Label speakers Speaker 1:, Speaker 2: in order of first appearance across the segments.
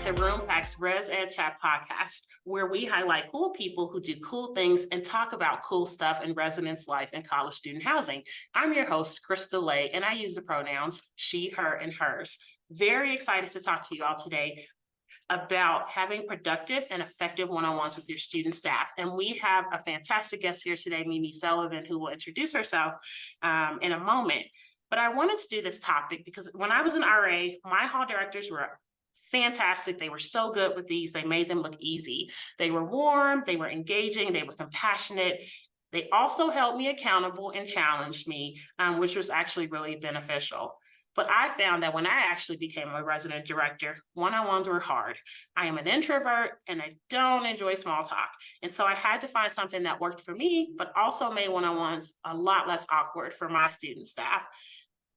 Speaker 1: to Roompact's ResEdChat podcast, where we highlight cool people who do cool things and talk about cool stuff in residence life and college student housing. I'm your host, Crystal Lay, and I use the pronouns she, her, and hers. Very excited to talk to you all today about having productive and effective one-on-ones with your student staff. And we have a fantastic guest here today, Mimi Sullivan, who will introduce herself in a moment. But I wanted to do this topic because when I was an RA, my hall directors were fantastic. They were so good with these. They made them look easy. They were warm, they were engaging, they were compassionate. They also held me accountable and challenged me, which was actually really beneficial. But I found that when I actually became a resident director, one-on-ones were hard. I am an introvert and I don't enjoy small talk. And so I had to find something that worked for me, but also made one-on-ones a lot less awkward for my student staff.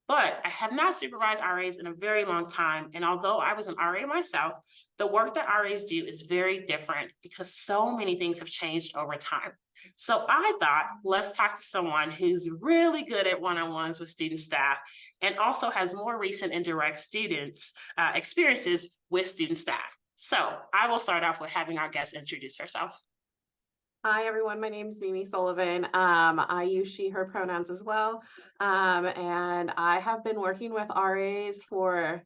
Speaker 1: But I have not supervised RAs in a very long time. And although I was an RA myself, the work that RAs do is very different because so many things have changed over time. So I thought, let's talk to someone who's really good at one-on-ones with student staff and also has more recent and direct students experiences with student staff. So I will start off with having our guest introduce herself.
Speaker 2: Hi, everyone. My name is Mimi Sullivan. I use she, her pronouns as well. And I have been working with RAs for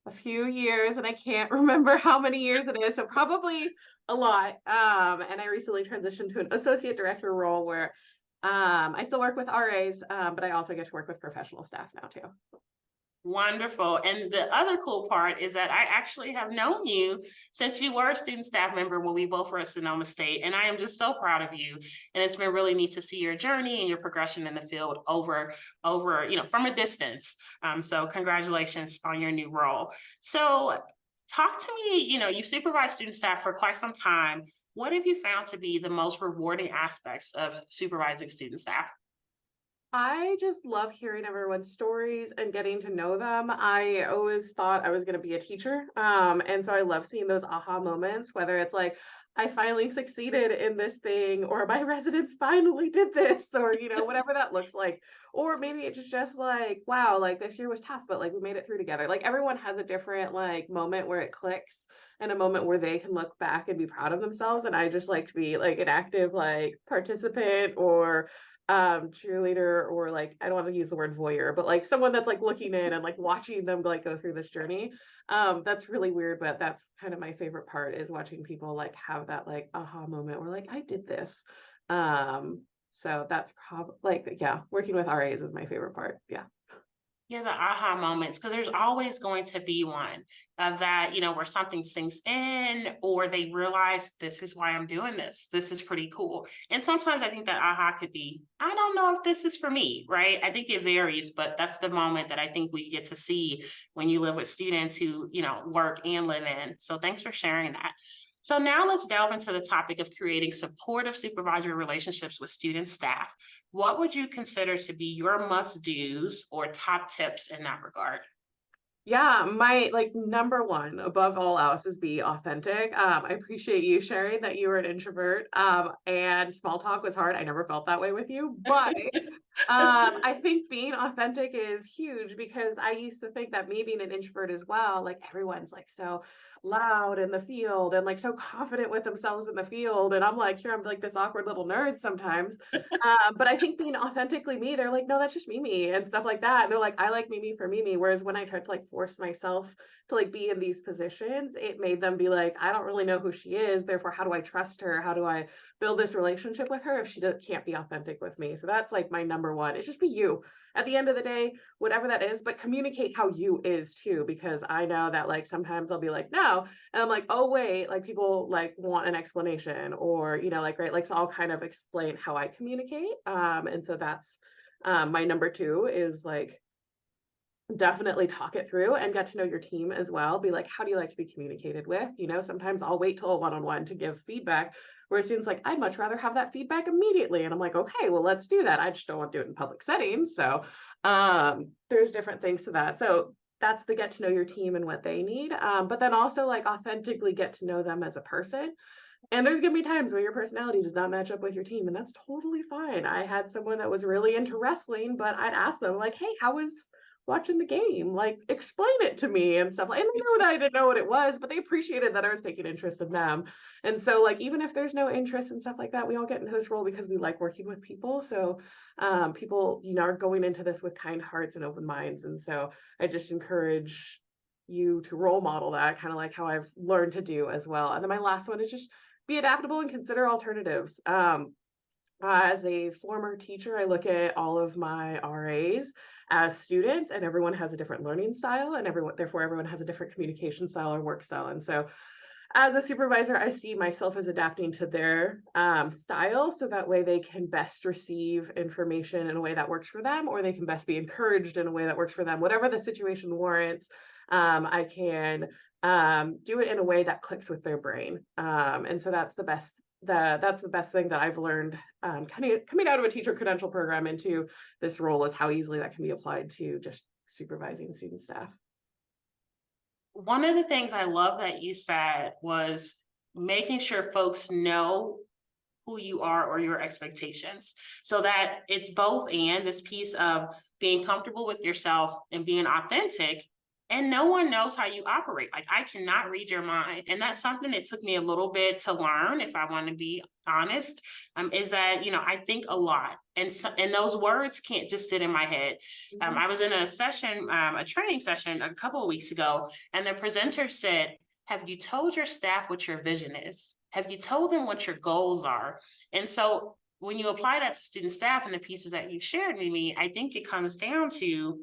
Speaker 2: a few years, and I can't remember how many years it is, so probably a lot. And I recently transitioned to an associate director role where I still work with RAs, but I also get to work with professional staff now too.
Speaker 1: Wonderful. And the other cool part is that I actually have known you since you were a student staff member when we both were at Sonoma State. And I am just so proud of you. And it's been really neat to see your journey and your progression in the field over from a distance. So congratulations on your new role. So talk to me, you've supervised student staff for quite some time. What have you found to be the most rewarding aspects of supervising student staff?
Speaker 2: I just love hearing everyone's stories and getting to know them. I always thought I was going to be a teacher. And so I love seeing those aha moments, whether it's like, I finally succeeded in this thing, or my residents finally did this, or, whatever that looks like. Or maybe it's just like, wow, like this year was tough, but like we made it through together. Like everyone has a different like moment where it clicks and a moment where they can look back and be proud of themselves. And I just like to be like an active like participant or cheerleader, or like I don't want to use the word voyeur, but like someone that's like looking in and like watching them like go through this journey. That's really weird, but that's kind of my favorite part, is watching people like have that like aha moment where like I did this. So that's probably like, yeah, working with RAs is my favorite part. Yeah.
Speaker 1: Yeah, the aha moments, because there's always going to be one of that, where something sinks in or they realize this is why I'm doing this. This is pretty cool. And sometimes I think that aha could be, I don't know if this is for me, right? I think it varies, but that's the moment that I think we get to see when you live with students who, work and live in. So thanks for sharing that. So now let's delve into the topic of creating supportive supervisory relationships with student staff. What would you consider to be your must-dos or top tips in that regard?
Speaker 2: Yeah, my like number one above all else is be authentic. I appreciate you sharing that you were an introvert. And small talk was hard. I never felt that way with you, but I think being authentic is huge, because I used to think that me being an introvert as well, like everyone's like so loud in the field and like so confident with themselves in the field. And I'm like, here, I'm like this awkward little nerd sometimes. But I think being authentically me, they're like, no, that's just Mimi and stuff like that. And they're like, I like Mimi for Mimi. Whereas when I tried to like force myself to like be in these positions, it made them be like, I don't really know who she is. Therefore, how do I trust her? How do I build this relationship with her if she can't be authentic with me? So that's like my number one. It's just be you. At the end of the day, whatever that is, but communicate how you is too, because I know that like sometimes I'll be like, no, and I'm like, oh wait, like people like want an explanation, or like, right, like, so I'll kind of explain how I communicate. And so that's my number two is like definitely talk it through and get to know your team as well. Be like, how do you like to be communicated with? Sometimes I'll wait till a one-on-one to give feedback, where students like, I'd much rather have that feedback immediately. And I'm like, okay, well, let's do that. I just don't want to do it in public settings. So there's different things to that. So that's the get to know your team and what they need. But then also like authentically get to know them as a person. And there's going to be times where your personality does not match up with your team, and that's totally fine. I had someone that was really into wrestling, but I'd ask them like, hey, watching the game, like explain it to me and stuff. And they know that I didn't know what it was, but they appreciated that I was taking interest in them. And so like even if there's no interest and stuff like that, we all get into this role because we like working with people. So people, are going into this with kind hearts and open minds. And so I just encourage you to role model that, kind of like how I've learned to do as well. And then my last one is just be adaptable and consider alternatives. As a former teacher, I look at all of my RAs as students, and everyone has a different learning style, and therefore everyone has a different communication style or work style. And so as a supervisor, I see myself as adapting to their style, so that way they can best receive information in a way that works for them, or they can best be encouraged in a way that works for them. Whatever the situation warrants, I can do it in a way that clicks with their brain. And so that's the best. That's the best thing that I've learned coming out of a teacher credential program into this role, is how easily that can be applied to just supervising student staff.
Speaker 1: One of the things I love that you said was making sure folks know who you are or your expectations, so that it's both and this piece of being comfortable with yourself and being authentic, and no one knows how you operate. Like, I cannot read your mind. And that's something that took me a little bit to learn, if I want to be honest, is that, I think a lot. And those words can't just sit in my head. I was in a session, a training session a couple of weeks ago, and the presenter said, have you told your staff what your vision is? Have you told them what your goals are? And so when you apply that to student staff and the pieces that you shared with me, I think it comes down to,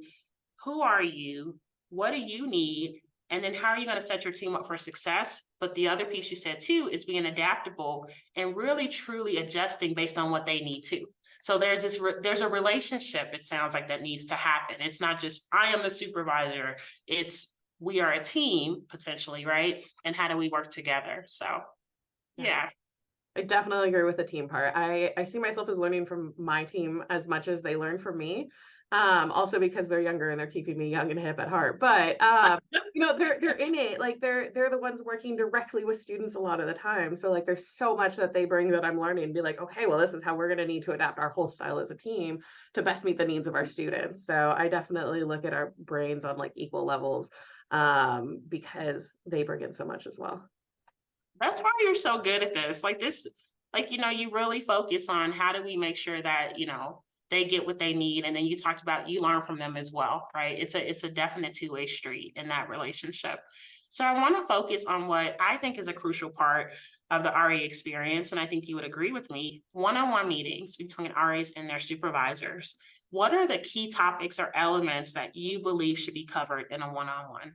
Speaker 1: who are you? What do you need? And then how are you going to set your team up for success? But the other piece you said too is being adaptable and really truly adjusting based on what they need to. So there's a relationship, it sounds like, that needs to happen. It's not just, I am the supervisor. It's, we are a team potentially, right? And how do we work together? So yeah.
Speaker 2: I definitely agree with the team part. I see myself as learning from my team as much as they learn from me. Also because they're younger and they're keeping me young and hip at heart. But they're in it. Like they're the ones working directly with students a lot of the time. So like there's so much that they bring that I'm learning, and be like, okay, well, this is how we're gonna need to adapt our whole style as a team to best meet the needs of our students. So I definitely look at our brains on like equal levels, because they bring in so much as well.
Speaker 1: That's why you're so good at this. You really focus on how do we make sure that, they get what they need. And then you talked about, you learn from them as well, right? It's a definite two-way street in that relationship. So I want to focus on what I think is a crucial part of the RA experience. And I think you would agree with me, one-on-one meetings between RAs and their supervisors. What are the key topics or elements that you believe should be covered in a one-on-one?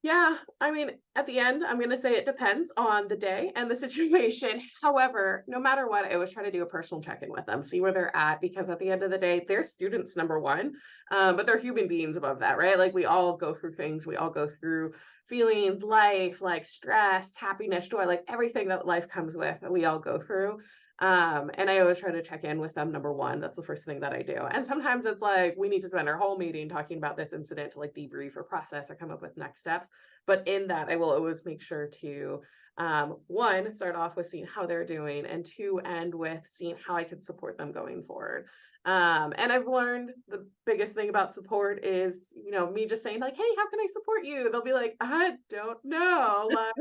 Speaker 2: Yeah, I mean, at the end, I'm going to say it depends on the day and the situation. However, no matter what, I always try to do a personal check-in with them, see where they're at, because at the end of the day, they're students, number one, but they're human beings above that, right? Like we all go through things, we all go through feelings, life, like stress, happiness, joy, like everything that life comes with, we all go through. And I always try to check in with them, number one. That's the first thing that I do. And sometimes it's like we need to spend our whole meeting talking about this incident to like debrief or process or come up with next steps. But in that, I will always make sure to one, start off with seeing how they're doing, and two, end with seeing how I can support them going forward. And I've learned the biggest thing about support is, me just saying like, hey, how can I support you? They'll be like, I don't know. Like,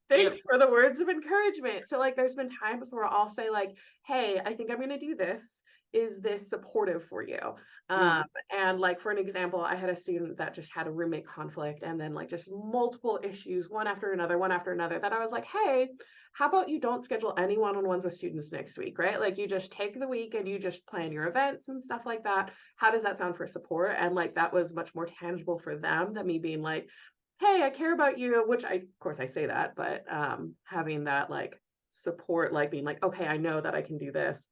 Speaker 2: thanks for the words of encouragement. So like there's been times where I'll say like, hey, I think I'm going to do this. Is this supportive for you? And like, for an example, I had a student that just had a roommate conflict, and then like just multiple issues, one after another, that I was like, hey, how about you don't schedule any one-on-ones with students next week, right? Like you just take the week and you just plan your events and stuff like that. How does that sound for support? And like, that was much more tangible for them than me being like, hey, I care about you, which of course I say that, but having that like support, like being like, okay, I know that I can do this,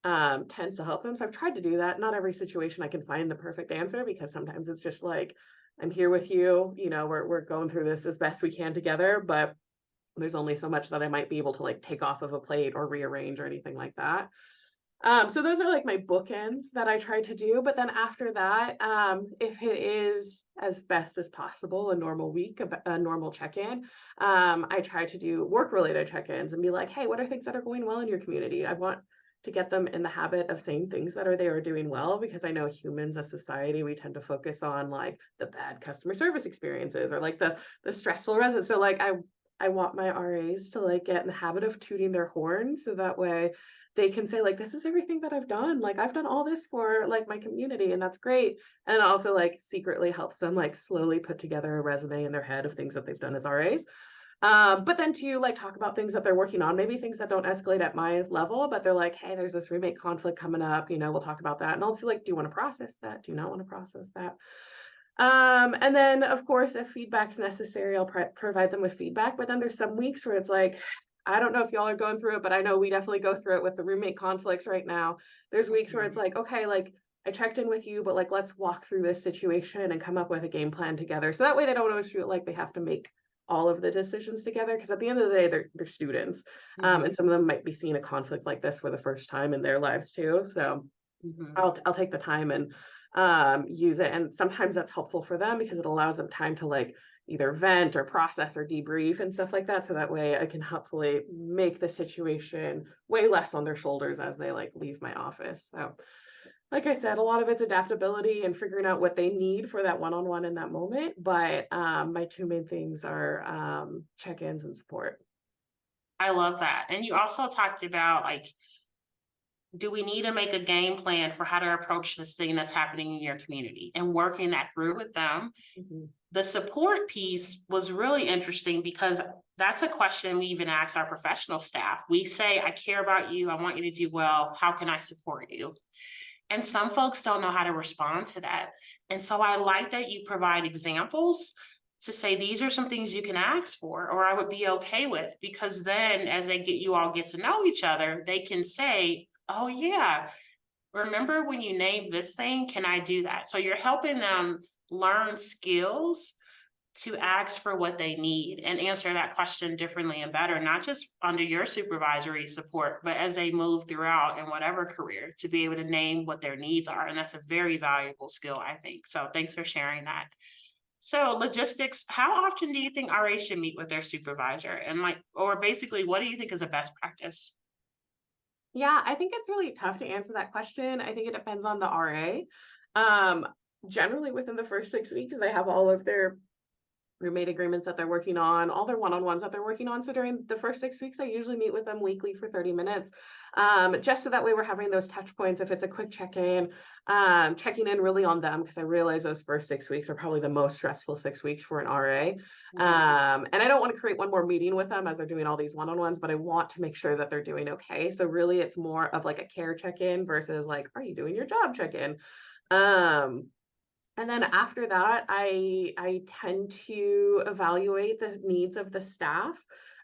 Speaker 2: tends to help them. So I've tried to do that. Not every situation I can find the perfect answer, because sometimes it's just like, I'm here with you, we're going through this as best we can together, but there's only so much that I might be able to like take off of a plate or rearrange or anything like that. So those are like my bookends that I try to do. But then after that, if it is as best as possible, a normal week, a normal check-in, I try to do work-related check-ins and be like, hey, what are things that are going well in your community? I want to get them in the habit of saying things that they are doing well, because I know humans as society, we tend to focus on like the bad customer service experiences or like the stressful residents. So like I want my RAs to like get in the habit of tooting their horn, so that way they can say like, this is everything that I've done. Like I've done all this for like my community, and that's great. And it also like secretly helps them like slowly put together a resume in their head of things that they've done as RAs. But then to like talk about things that they're working on, maybe things that don't escalate at my level, but they're like, hey, there's this roommate conflict coming up, we'll talk about that. And I'll see like, do you want to process that? Do you not want to process that? And then of course, if feedback's necessary, I'll provide them with feedback. But then there's some weeks where it's like, I don't know if y'all are going through it, but I know we definitely go through it with the roommate conflicts right now. There's weeks where it's like, okay, like I checked in with you, but like let's walk through this situation and come up with a game plan together. So that way they don't always feel like they have to make all of the decisions together, because at the end of the day, they're students. And some of them might be seeing a conflict like this for the first time in their lives too. So I'll take the time and use it. And sometimes that's helpful for them because it allows them time to like either vent or process or debrief and stuff like that. So that way I can hopefully make the situation way less on their shoulders as they like leave my office. So like I said, a lot of it's adaptability and figuring out what they need for that one-on-one in that moment. But my two main things are check-ins and support.
Speaker 1: I love that. And you also talked about like, do we need to make a game plan for how to approach this thing that's happening in your community and working that through with them? The support piece was really interesting because that's a question we even ask our professional staff. We say, I care about you. I want you to do well. How can I support you? And some folks don't know how to respond to that. And so I like that you provide examples to say, these are some things you can ask for, or I would be okay with, because then as you all get to know each other, they can say, oh yeah, remember when you named this thing, can I do that? So you're helping them learn skills to ask for what they need and answer that question differently and better, not just under your supervisory support, but as they move throughout in whatever career, to be able to name what their needs are. And that's a very valuable skill, I think. So thanks for sharing that. So logistics, how often do you think RA should meet with their supervisor? And like, or basically, what do you think is a best practice?
Speaker 2: Yeah, I think it's really tough to answer that question. I think it depends on the RA. Um, Generally within the first 6 weeks, they have all of their roommate agreements that they're working on, all their one-on-ones that they're working on. So during the first 6 weeks, I usually meet with them weekly for 30 minutes. Just so that way we're having those touch points. If it's a quick check-in, checking in really on them, because I realize those first 6 weeks are probably the most stressful 6 weeks for an RA. And I don't want to create one more meeting with them as they're doing all these one-on-ones, but I want to make sure that they're doing okay. So really it's more of like a care check-in versus like, are you doing your job check-in? And then after that, I tend to evaluate the needs of the staff.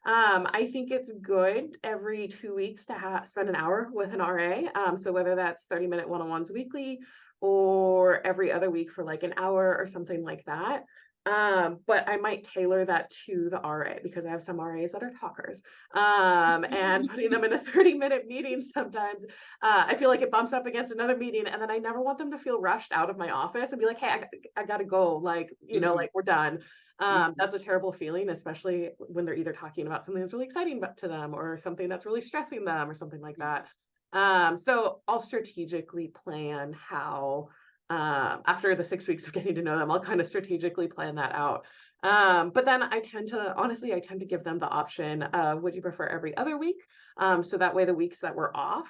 Speaker 2: I think it's good every 2 weeks to spend an hour with an RA. So whether that's 30-minute one-on-ones weekly or every other week for like an hour or something like that. But I might tailor that to the RA, because I have some RAs that are talkers. And putting them in a 30-minute meeting sometimes, I feel like it bumps up against another meeting, and then I never want them to feel rushed out of my office and be like, hey, I gotta go, like, like we're done. That's a terrible feeling, especially when they're either talking about something that's really exciting to them or something that's really stressing them or something like that. So I'll strategically plan how, after the 6 weeks of getting to know them, I'll kind of strategically plan that out. But then I tend to give them the option of, would you prefer every other week? So that way the weeks that we're off,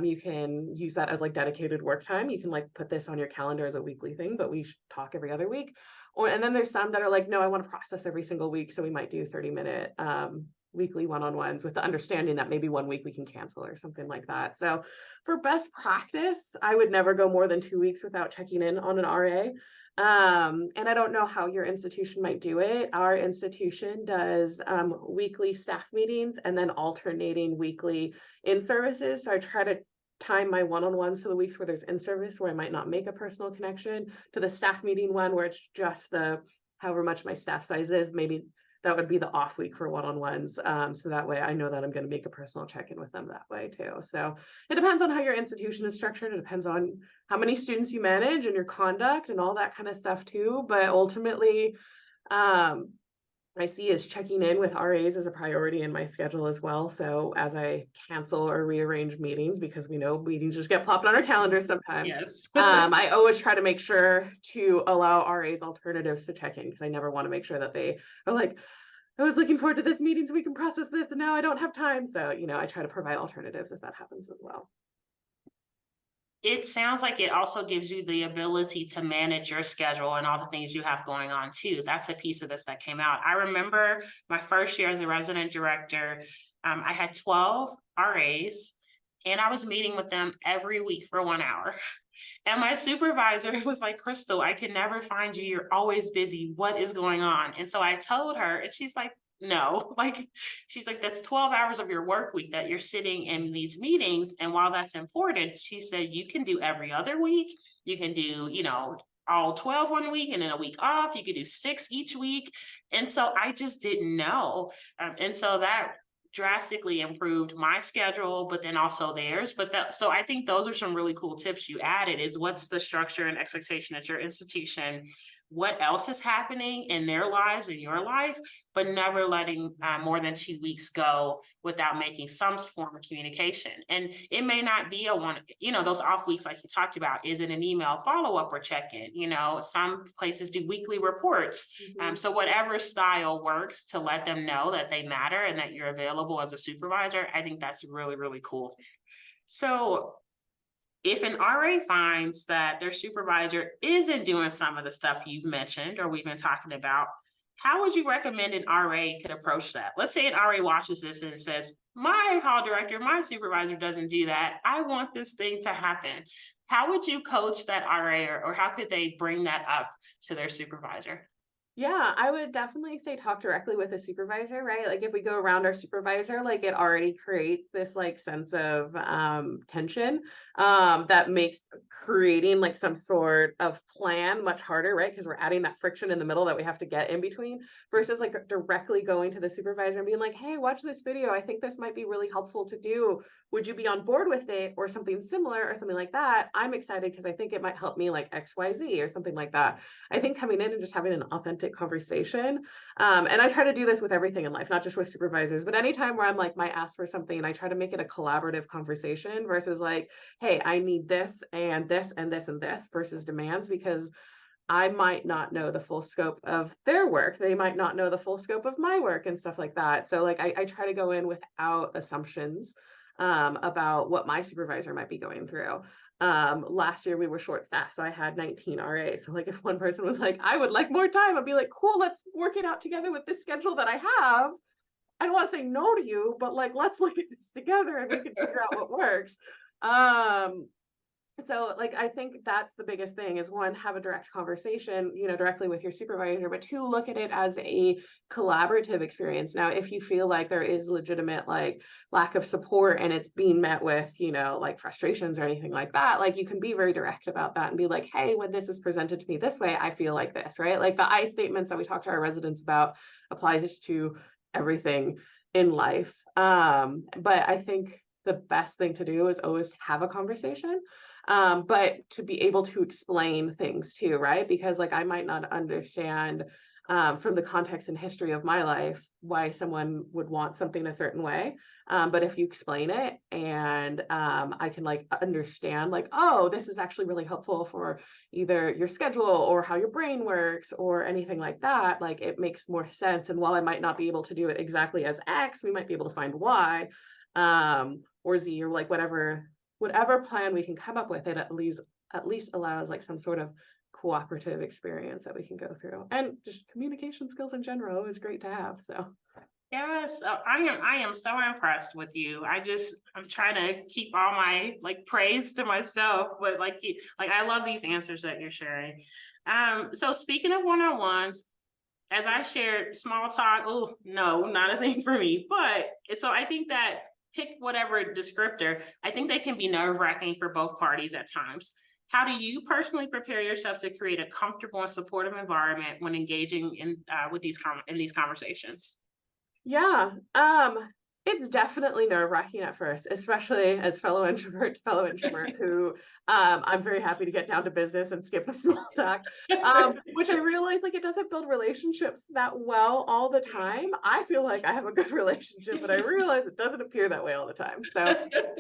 Speaker 2: you can use that as like dedicated work time. You can like put this on your calendar as a weekly thing, but we talk every other week. And then there's some that are like, no, I want to process every single week. So we might do 30-minute weekly one-on-ones with the understanding that maybe one week we can cancel or something like that. So for best practice, I would never go more than 2 weeks without checking in on an RA. And I don't know how your institution might do it. Our institution does weekly staff meetings and then alternating weekly in-services. So I try to time my one-on-ones to the weeks where there's in-service, where I might not make a personal connection, to the staff meeting one where it's just however much my staff size is. Maybe that would be the off week for one-on-ones. So that way I know that I'm going to make a personal check-in with them that way too. So it depends on how your institution is structured. It depends on how many students you manage and your conduct and all that kind of stuff too. But ultimately, I I see is checking in with RAs as a priority in my schedule as well. So as I cancel or rearrange meetings, because we know meetings just get plopped on our calendars sometimes,
Speaker 1: Yes.
Speaker 2: I always try to make sure to allow RAs alternatives to check in, because I never want to make sure that they are like, I was looking forward to this meeting so we can process this, and now I don't have time. So, I try to provide alternatives if that happens as well.
Speaker 1: It sounds like it also gives you the ability to manage your schedule and all the things you have going on too. That's a piece of this that came out. I remember my first year as a resident director, I had 12 RAs and I was meeting with them every week for 1 hour. And my supervisor was like, Crystal, I can never find you. You're always busy. What is going on? And so I told her, and she's like, no, like, she's like, that's 12 hours of your work week that you're sitting in these meetings. And while that's important, she said, you can do every other week. You can do, all 12 one week and then a week off. You could do 6 each week. And so I just didn't know. And so that drastically improved my schedule, but then also theirs. So I think those are some really cool tips you added, is what's the structure and expectation at your institution, what else is happening in their lives, in your life, but never letting more than 2 weeks go without making some form of communication. And it may not be those off weeks like you talked about. Is it an email follow-up or check-in? Some places do weekly reports. So whatever style works to let them know that they matter and that you're available as a supervisor, I think that's really, really cool. So if an RA finds that their supervisor isn't doing some of the stuff you've mentioned or we've been talking about, how would you recommend an RA could approach that? Let's say an RA watches this and says, my hall director, my supervisor doesn't do that. I want this thing to happen. How would you coach that RA, or how could they bring that up to their supervisor?
Speaker 2: Yeah, I would definitely say talk directly with a supervisor, right? Like if we go around our supervisor, like it already creates this like sense of tension that makes creating like some sort of plan much harder, right? Because we're adding that friction in the middle that we have to get in between, versus like directly going to the supervisor and being like, hey, watch this video. I think this might be really helpful to do. Would you be on board with it, or something similar or something like that? I'm excited because I think it might help me like XYZ or something like that. I think coming in and just having an authentic conversation. And I try to do this with everything in life, not just with supervisors, but anytime where I'm like, might ask for something, I try to make it a collaborative conversation versus like, hey, I need this and this and this and this, versus demands, because I might not know the full scope of their work. They might not know the full scope of my work and stuff like that. So like I try to go in without assumptions about what my supervisor might be going through. Last year we were short staffed, so I had 19 RAs. So like if one person was like, I would like more time, I'd be like, cool, let's work it out together with this schedule that I have. I don't want to say no to you, but like, let's look at this together and we can figure out what works. So like I think that's the biggest thing, is one, have a direct conversation, directly with your supervisor, but two, look at it as a collaborative experience. Now, if you feel like there is legitimate like lack of support and it's being met with, like frustrations or anything like that, like you can be very direct about that and be like, hey, when this is presented to me this way, I feel like this, right? Like the I statements that we talk to our residents about applies to everything in life. But I think the best thing to do is always have a conversation, but to be able to explain things too, right? Because like I might not understand from the context and history of my life why someone would want something a certain way. But if you explain it and I can like understand like, oh, this is actually really helpful for either your schedule or how your brain works or anything like that, like it makes more sense. And while I might not be able to do it exactly as X, we might be able to find Y or Z, or like whatever plan we can come up with, it at least allows like some sort of cooperative experience that we can go through. And just communication skills in general is great to have. So
Speaker 1: Yes, I am so impressed with you. I'm trying to keep all my like praise to myself, but I love these answers that you're sharing. So speaking of one-on-ones, as I shared, small talk, oh no, not a thing for me. But so I think that, pick whatever descriptor, I think they can be nerve-wracking for both parties at times. How do you personally prepare yourself to create a comfortable and supportive environment when engaging in these conversations?
Speaker 2: yeah, It's definitely nerve-wracking at first, especially as fellow introvert to fellow introvert who, I'm very happy to get down to business and skip the small talk, which I realize, like, it doesn't build relationships that well all the time. I feel like I have a good relationship, but I realize it doesn't appear that way all the time. So,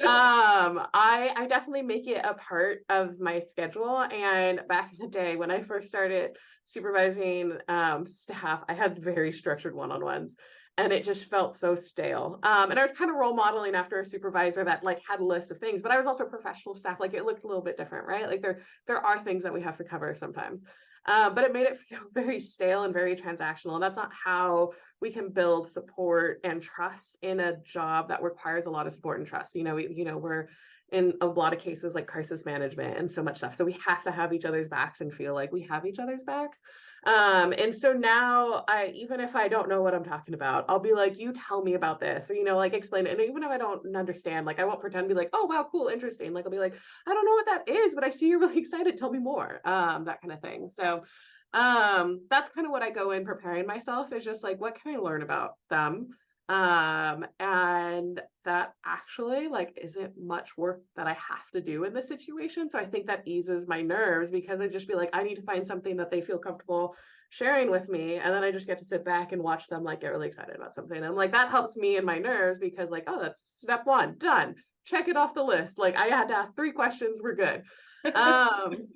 Speaker 2: I definitely make it a part of my schedule, and back in the day when I first started supervising, staff, I had very structured one-on-ones, and it just felt so stale. And I was kind of role modeling after a supervisor that like had a list of things, but I was also professional staff. Like it looked a little bit different, right? Like there are things that we have to cover sometimes. But it made it feel very stale and very transactional. And that's not how we can build support and trust in a job that requires a lot of support and trust. We're in a lot of cases like crisis management and so much stuff. So we have to have each other's backs and feel like we have each other's backs. And so now even if I don't know what I'm talking about, I'll be like, you tell me about this, or, like explain it. And even if I don't understand, like I won't pretend to be like, oh, wow, cool, interesting. Like I'll be like, I don't know what that is, but I see you're really excited. Tell me more. That kind of thing. So that's kind of what I go in preparing myself is just like, what can I learn about them? And that actually like isn't much work that I have to do in this situation. So I think that eases my nerves because I just be like, I need to find something that they feel comfortable sharing with me. And then I just get to sit back and watch them like get really excited about something. And like that helps me in my nerves because like, oh, that's step one, done. Check it off the list. Like I had to ask 3 questions, we're good. Um,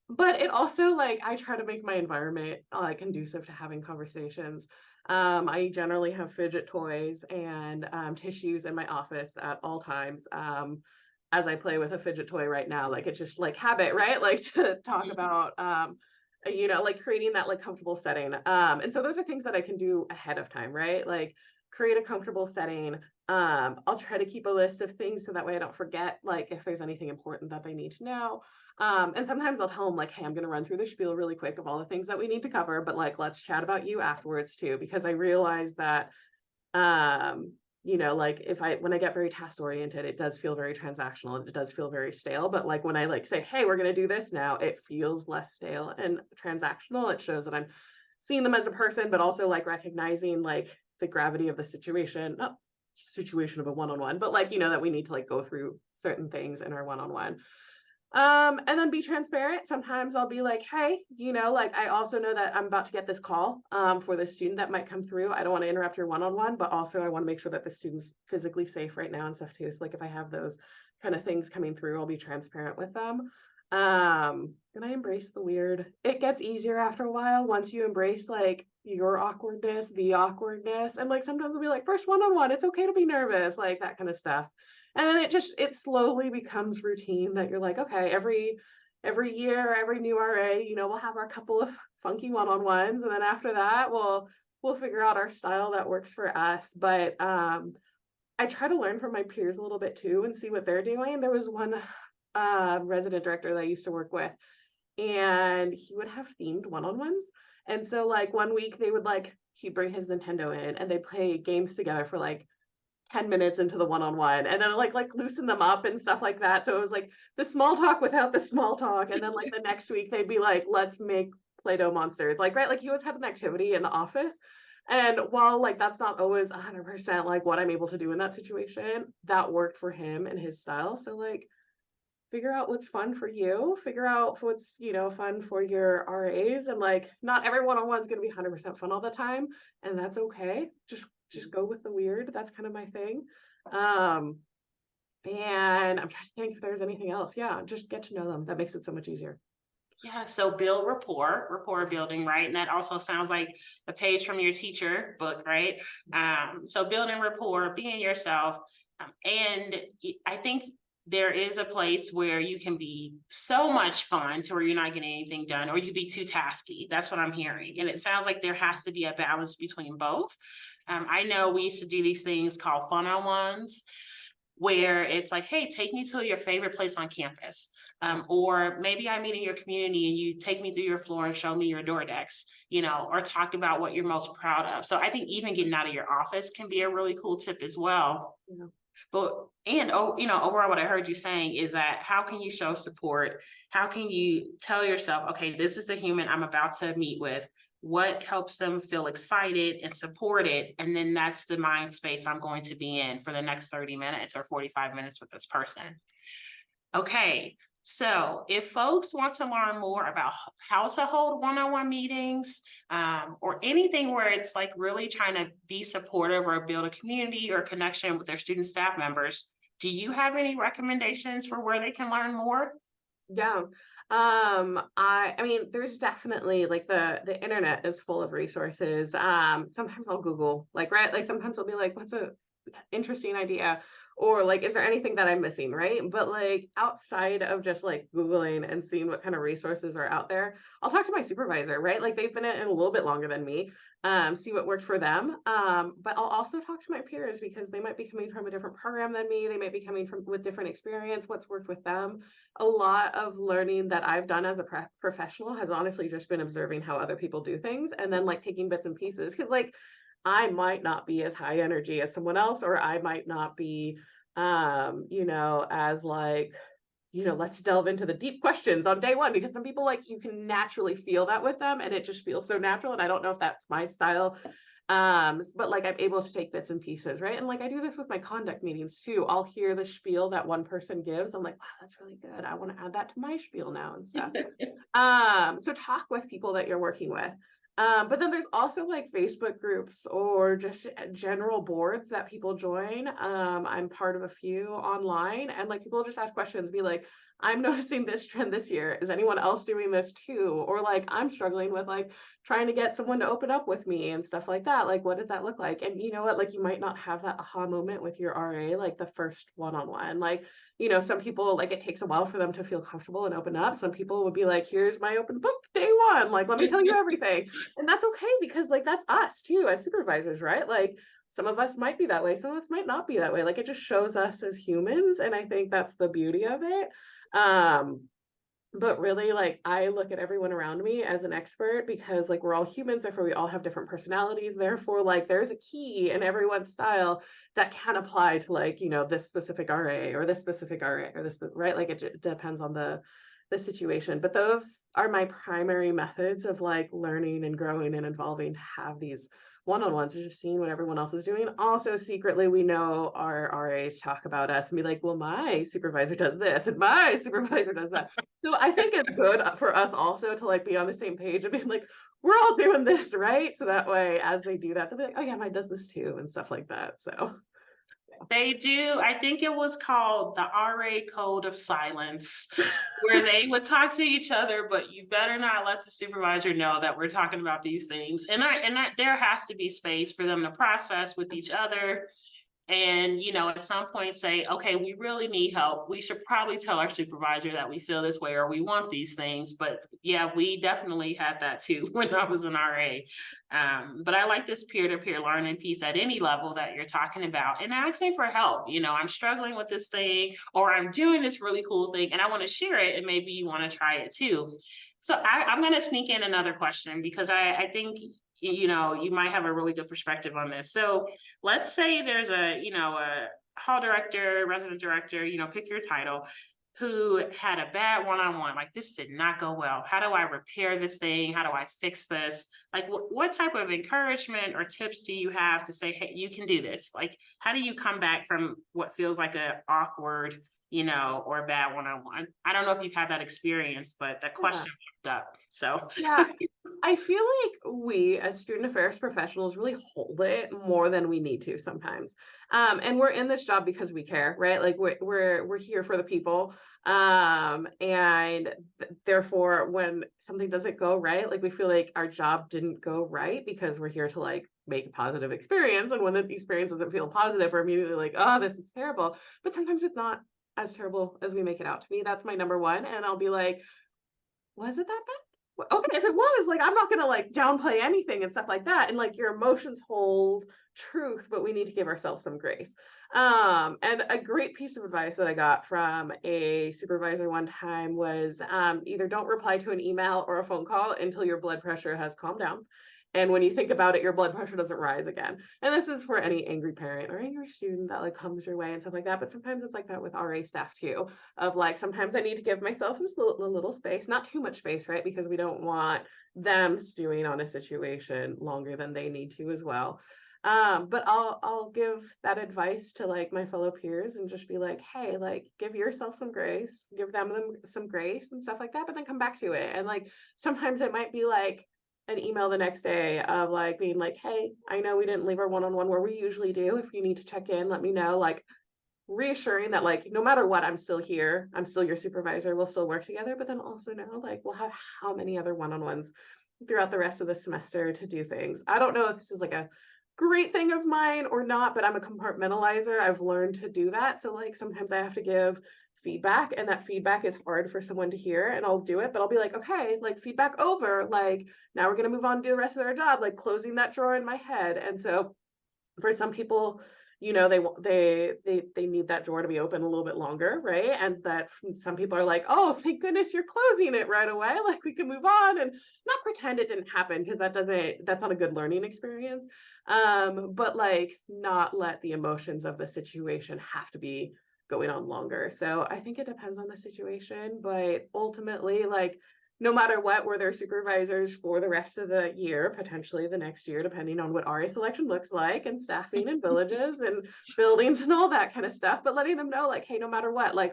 Speaker 2: but it also like I try to make my environment conducive to having conversations. I generally have fidget toys and tissues in my office at all times. As I play with a fidget toy right now, like it's just like habit, right? Like to talk about like creating that like comfortable setting. And so those are things that I can do ahead of time, right? Like create a comfortable setting. I'll try to keep a list of things so that way I don't forget like if there's anything important that they need to know. And sometimes I'll tell them like, hey, I'm going to run through the spiel really quick of all the things that we need to cover, but like, let's chat about you afterwards too, because I realize that, like when I get very task oriented, it does feel very transactional and it does feel very stale. But like when I like say, hey, we're going to do this now, it feels less stale and transactional. It shows that I'm seeing them as a person, but also like recognizing like the gravity of the situation, not situation of a one-on-one, but like, that we need to like go through certain things in our one-on-one. And then be transparent. Sometimes I'll be like, hey, like I also know that I'm about to get this call for the student that might come through. I don't want to interrupt your one-on-one, but also I want to make sure that the student's physically safe right now and stuff too. So like if I have those kind of things coming through, I'll be transparent with them. And I embrace the weird. It gets easier after a while once you embrace like your awkwardness, the awkwardness. And like sometimes we'll be like, first one-on-one, it's okay to be nervous, like that kind of stuff. And then it slowly becomes routine that you're like, okay, every year, every new RA, we'll have our couple of funky one-on-ones. And then after that, we'll figure out our style that works for us. But I try to learn from my peers a little bit too and see what they're doing. There was one resident director that I used to work with, and he would have themed one-on-ones. And so like one week they would like he'd bring his Nintendo in and they'd play games together for like 10 minutes into the one-on-one and then like loosen them up and stuff like that. So it was like the small talk without the small talk. And then like the next week they'd be like, let's make Play-Doh monsters. Like, right. Like he always had an activity in the office. And while like that's not always 100% like what I'm able to do in that situation, that worked for him and his style. So like figure out what's fun for you, figure out what's, fun for your RAs. And like not every one-on-one is going to be 100% fun all the time. And that's okay. Just go with the weird. That's kind of my thing. And I'm trying to think if there's anything else. Yeah, just get to know them. That makes it so much easier.
Speaker 1: Yeah, so build rapport building, right? And that also sounds like a page from your teacher book, right? So building rapport, being yourself. And I think there is a place where you can be so much fun to where you're not getting anything done, or you be too tasky. That's what I'm hearing. And it sounds like there has to be a balance between both. I know we used to do these things called fun-on-ones, where it's like, hey, take me to your favorite place on campus. Or maybe I meet in your community and you take me through your floor and show me your door decks, or talk about what you're most proud of. So I think even getting out of your office can be a really cool tip as well.
Speaker 2: Yeah.
Speaker 1: Overall, what I heard you saying is that how can you show support? How can you tell yourself, okay, this is the human I'm about to meet with. what helps them feel excited and supported. And then that's the mind space I'm going to be in for the next 30 minutes or 45 minutes with this person. Okay, so if folks want to learn more about how to hold one-on-one meetings, or anything where it's like really trying to be supportive or build a community or connection with their student staff members, do you have any recommendations for where they can learn more?
Speaker 2: Yeah. I mean, there's definitely like the internet is full of resources. Sometimes I'll Google, like, right, like sometimes I'll be like, what's a interesting idea, or like, is there anything that I'm missing, right? But like outside of just like Googling and seeing what kind of resources are out there, I'll talk to my supervisor, right? Like they've been in it a little bit longer than me, see what worked for them. But I'll also talk to my peers because they might be coming from a different program than me. They might be coming from with different experience, what's worked with them. A lot of learning that I've done as a professional has honestly just been observing how other people do things and then like taking bits and pieces. Cause like I might not be as high energy as someone else, or I might not be, as like, let's delve into the deep questions on day one, because some people like you can naturally feel that with them and it just feels so natural. And I don't know if that's my style. But like I'm able to take bits and pieces, right? And like I do this with my conduct meetings too. I'll hear the spiel that one person gives. I'm like, wow, that's really good. I want to add that to my spiel now and stuff. So talk with people that you're working with. But then there's also like Facebook groups or just general boards that people join. I'm part of a few online, and like people just ask questions, be like, I'm noticing this trend this year. Is anyone else doing this too? Or like, I'm struggling with like trying to get someone to open up with me and stuff like that. Like, what does that look like? And you know what? Like, you might not have that aha moment with your RA, like the first one-on-one. Like, some people like it takes a while for them to feel comfortable and open up. Some people would be like, here's my open book day one. Like, let me tell you everything. And that's okay because like that's us too as supervisors, right? Like some of us might be that way, some of us might not be that way. Like it just shows us as humans. And I think that's the beauty of it. Um, but really, like I look at everyone around me as an expert because like we're all humans, therefore we all have different personalities. Therefore, like there's a key in everyone's style that can apply to like, this specific RA or this specific RA or this, right? Like it depends on the situation. But those are my primary methods of like learning and growing and evolving to have these one-on-ones, is just seeing what everyone else is doing. Also, secretly, we know our RAs talk about us and be like, well, my supervisor does this and my supervisor does that. So I think it's good for us also to like be on the same page and be like, we're all doing this, right? So that way, as they do that, they'll be like, oh yeah, mine does this too, and stuff like that. So
Speaker 1: They do. I think it was called the RA Code of Silence, where they would talk to each other, but you better not let the supervisor know that we're talking about these things. And there has to be space for them to process with each other. And, at some point say, okay, we really need help. We should probably tell our supervisor that we feel this way or we want these things. But yeah, we definitely had that too when I was an RA. But I like this peer-to-peer learning piece at any level that you're talking about and asking for help. I'm struggling with this thing, or I'm doing this really cool thing and I want to share it, and maybe you want to try it too. So I'm going to sneak in another question because I think you might have a really good perspective on this. So let's say there's a hall director, resident director, pick your title, who had a bad one-on-one, like this did not go well. How do I repair this thing? How do I fix this? Like what type of encouragement or tips do you have to say, hey, you can do this? Like, how do you come back from what feels like an awkward, or a bad one-on-one? I don't know if you've had that experience, but that question popped up. So
Speaker 2: yeah, I feel like we as student affairs professionals really hold it more than we need to sometimes. And we're in this job because we care, right? Like we're here for the people. And therefore when something doesn't go right, like we feel like our job didn't go right because we're here to like make a positive experience. And when the experience doesn't feel positive, we're immediately like, oh, this is terrible. But sometimes it's not as terrible as we make it out to be. That's my number one. And I'll be like, was it that bad? Okay, if it was, like, I'm not gonna like downplay anything and stuff like that. And like your emotions hold truth, but we need to give ourselves some grace. And a great piece of advice that I got from a supervisor one time was either don't reply to an email or a phone call until your blood pressure has calmed down. And when you think about it, your blood pressure doesn't rise again. And this is for any angry parent or angry student that like comes your way and stuff like that. But sometimes it's like that with RA staff too, of like, sometimes I need to give myself just a little space, not too much space, right? Because we don't want them stewing on a situation longer than they need to as well. But I'll give that advice to like my fellow peers and just be like, hey, like give yourself some grace, give them some grace and stuff like that, but then come back to it. And like sometimes it might be like an email the next day of like being like, hey, I know we didn't leave our one-on-one where we usually do. If you need to check in, let me know. Like reassuring that like no matter what, I'm still here. I'm still your supervisor. We'll still work together. But then also know like we'll have how many other one-on-ones throughout the rest of the semester to do things. I don't know if this is like a great thing of mine or not, but I'm a compartmentalizer. I've learned to do that. So like sometimes I have to give feedback and that feedback is hard for someone to hear and I'll do it, but I'll be like, okay, like feedback over, like now we're going to move on to do the rest of their job, like closing that drawer in my head. And so for some people, you know, they need that drawer to be open a little bit longer, right? And that some people are like, oh, thank goodness you're closing it right away, like we can move on and not pretend it didn't happen, because that's not a good learning experience. But like not let the emotions of the situation have to be going on longer. So I think it depends on the situation, but ultimately, like no matter what, we're their supervisors for the rest of the year, potentially the next year, depending on what RA selection looks like and staffing and villages and buildings and all that kind of stuff. But letting them know, like, hey, no matter what, like,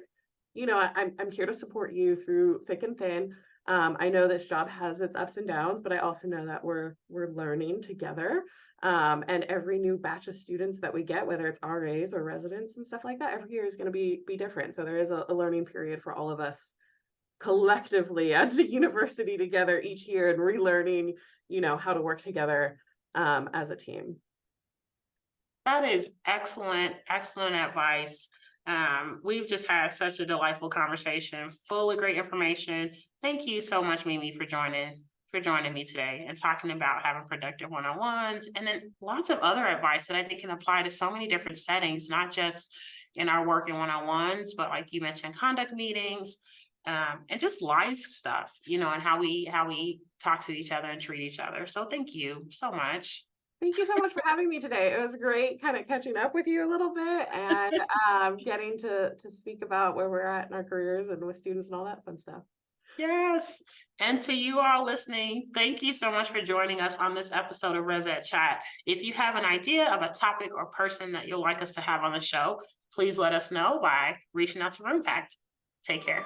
Speaker 2: you know, I'm here to support you through thick and thin. I know this job has its ups and downs, but I also know that we're learning together. And every new batch of students that we get, whether it's RAs or residents and stuff like that, every year is going to be different. So there is a learning period for all of us collectively as a university together each year and relearning, you know, how to work together as a team.
Speaker 1: That is excellent, excellent advice. We've just had such a delightful conversation, full of great information. Thank you so much, Mimi, for joining me today and talking about having productive one-on-ones, and then lots of other advice that I think can apply to so many different settings, not just in our work in one-on-ones, but like you mentioned, conduct meetings, and just life stuff, you know, and how we talk to each other and treat each other. So thank you so much.
Speaker 2: Thank you so much for having me today. It was great kind of catching up with you a little bit and getting to speak about where we're at in our careers and with students and all that fun stuff.
Speaker 1: Yes. And to you all listening, thank you so much for joining us on this episode of ResEdChat. If you have an idea of a topic or person that you'll like us to have on the show, please let us know by reaching out to Roompact. Take care.